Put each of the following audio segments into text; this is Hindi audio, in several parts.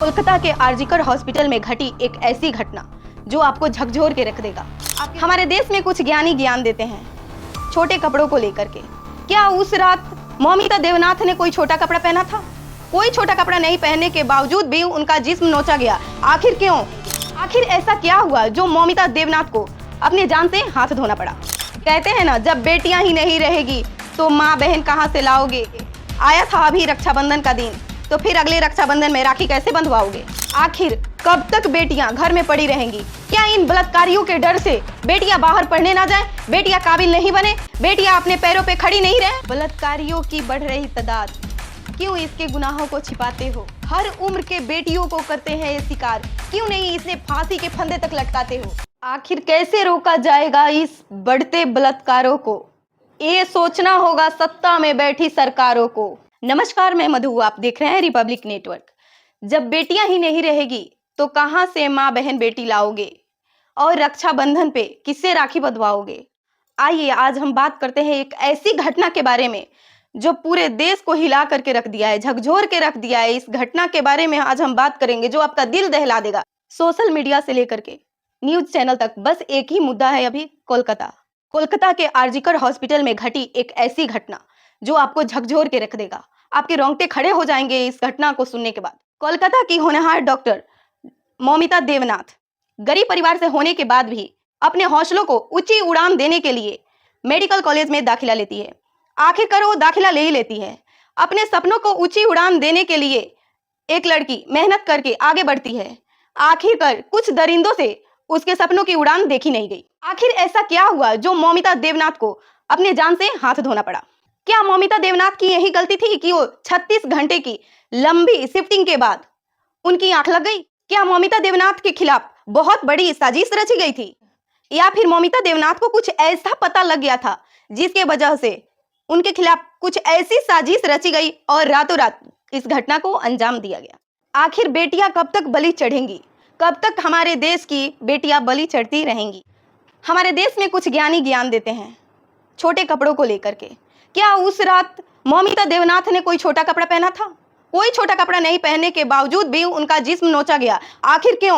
कोलकाता के आरजीकर हॉस्पिटल में घटी एक ऐसी घटना जो आपको झकझोर के रख देगा। हमारे देश में कुछ ज्ञानी ज्ञान देते हैं छोटे कपड़ों को लेकर के। क्या उस रात मौमिता देवनाथ ने कोई छोटा कपड़ा पहना था? कोई छोटा कपड़ा नहीं पहनने के बावजूद भी उनका जिस्म नोचा गया। आखिर क्यों? आखिर ऐसा क्या हुआ जो मौमिता देवनाथ को अपने जान से हाथ धोना पड़ा? कहते हैं ना, जब बेटियां ही नहीं रहेगी तो माँ बहन कहाँ से लाओगे। आया था अभी रक्षाबंधन का दिन, तो फिर अगले रक्षाबंधन में राखी कैसे बंधवाओगे? आखिर कब तक बेटियां घर में पड़ी रहेंगी? क्या इन बलात्कारियों के डर से बेटियां बाहर पढ़ने ना जाएं? बेटियां काबिल नहीं बने? बेटियां अपने पैरों पे खड़ी नहीं रहे? बलात्कारियों की बढ़ रही तादाद, क्यों इसके गुनाहों को छिपाते हो? हर उम्र के बेटियों को करते हैं ये शिकार, क्यों नहीं इसे फांसी के फंदे तक लटकाते हो? आखिर कैसे रोका जाएगा इस बढ़ते बलात्कारों को? ये सोचना होगा सत्ता में बैठी सरकारों को। नमस्कार, मैं मधु, आप देख रहे हैं रिपब्लिक नेटवर्क। जब बेटियां ही नहीं रहेगी तो कहां से माँ बहन बेटी लाओगे और रक्षाबंधन पे किससे राखी बंधवाओगे? आइए आज हम बात करते हैं एक ऐसी घटना के बारे में जो पूरे देश को हिला करके रख दिया है, झकझोर के रख दिया है। इस घटना के बारे में आज हम बात करेंगे जो आपका दिल दहला देगा। सोशल मीडिया से लेकर के न्यूज चैनल तक बस एक ही मुद्दा है अभी, कोलकाता के आरजीकर हॉस्पिटल में घटी एक ऐसी घटना जो आपको झकझोर के रख देगा। आपके रोंगटे खड़े हो जाएंगे इस घटना को सुनने के बाद। कोलकाता की होनहार डॉक्टर मौमिता देवनाथ गरीब परिवार से होने के बाद भी अपने हौसलों को ऊंची उड़ान देने के लिए मेडिकल कॉलेज में दाखिला लेती है। आखिरकार वो दाखिला ले ही लेती है। अपने सपनों को ऊंची उड़ान देने के लिए एक लड़की मेहनत करके आगे बढ़ती है। आखिरकार कुछ दरिंदों से उसके सपनों की उड़ान देखी नहीं गई। आखिर ऐसा क्या हुआ जो मौमिता देवनाथ को अपने जान से हाथ धोना पड़ा? क्या मौमिता देवनाथ की यही गलती थी कि वो 36 घंटे की लंबी शिफ्टिंग के बाद उनकी आंख लग गई? क्या मौमिता देवनाथ के खिलाफ बहुत बड़ी साजिश रची गई थी, या फिर मौमिता देवनाथ को कुछ ऐसा पता लग गया था जिसके वजह से उनके खिलाफ कुछ ऐसी साजिश रची गई और रातों रात इस घटना को अंजाम दिया गया? आखिर बेटियां कब तक बलि चढ़ेंगी? कब तक हमारे देश की बेटियां बलि चढ़ती रहेंगी? हमारे देश में कुछ ज्ञानी ज्ञान देते हैं छोटे कपड़ों को लेकर के। क्या उस रात मौमिता देवनाथ ने कोई छोटा कपड़ा पहना था? कोई छोटा कपड़ा नहीं पहनने के बावजूद भी उनका जिस्म नोचा गया। आखिर क्यों?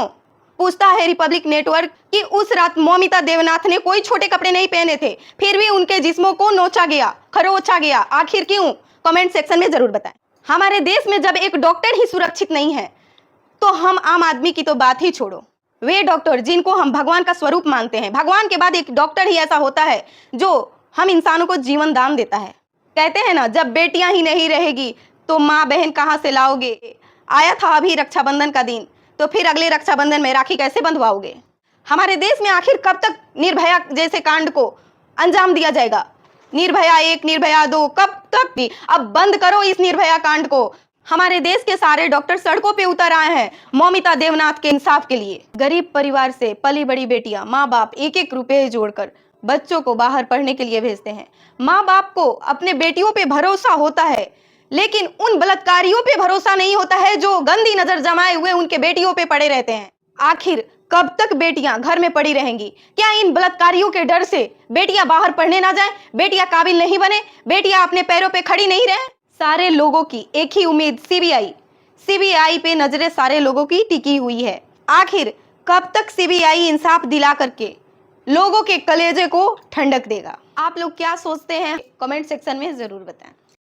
पूछता है रिपब्लिक नेटवर्क कि उस रात मौमिता देवनाथ ने कोई छोटे कपड़े नहीं पहने थे, फिर भी उनके जिस्मों को नोचा गया, खरोचा गया। आखिर क्यों? कमेंट सेक्शन में जरूर बताएं। हमारे देश में जब एक डॉक्टर ही सुरक्षित नहीं है तो हम आम आदमी की तो बात ही छोड़ो। वे डॉक्टर जिनको हम भगवान का स्वरूप मानते हैं, भगवान के बाद एक डॉक्टर ही ऐसा होता है जो हम इंसानों को जीवन दान देता है। कहते हैं ना, जब बेटियां ही नहीं रहेगी तो माँ बहन कहाँ से लाओगे। आया था अभी रक्षाबंधन का दिन, तो फिर अगले रक्षाबंधन में राखी कैसे बंधवाओगे? हमारे देश में आखिर कब तक निर्भया जैसे कांड को अंजाम दिया जाएगा? निर्भया 1, निर्भया 2, कब तक भी? अब बंद करो इस निर्भया कांड को। हमारे देश के सारे डॉक्टर सड़कों पे उतर आए हैं मौमिता देवनाथ के इंसाफ के लिए। गरीब परिवार से पली बड़ी बेटियां, माँ बाप एक एक रुपए जोड़कर बच्चों को बाहर पढ़ने के लिए भेजते हैं। माँ बाप को अपने बेटियों पे भरोसा होता है, लेकिन उन बलात्कारियों पे भरोसा नहीं होता है जो गंदी नजर जमाए हुए उनके बेटियों पे पड़े रहते हैं। आखिर कब तक बेटियां घर में पड़ी रहेंगी? क्या इन बलात्कारियों के डर से बेटियां बाहर पढ़ने ना जाएं? बेटियां काबिल नहीं बने? बेटियां अपने पैरों पे खड़ी नहीं रहे? सारे लोगों की एक ही उम्मीद, सीबीआई पे नजरें सारे लोगों की टिकी हुई है। आखिर कब तक सीबीआई इंसाफ दिला करके लोगों के कलेजे को ठंडक देगा? आप लोग क्या सोचते हैं? कमेंट सेक्शन में जरूर बताएं।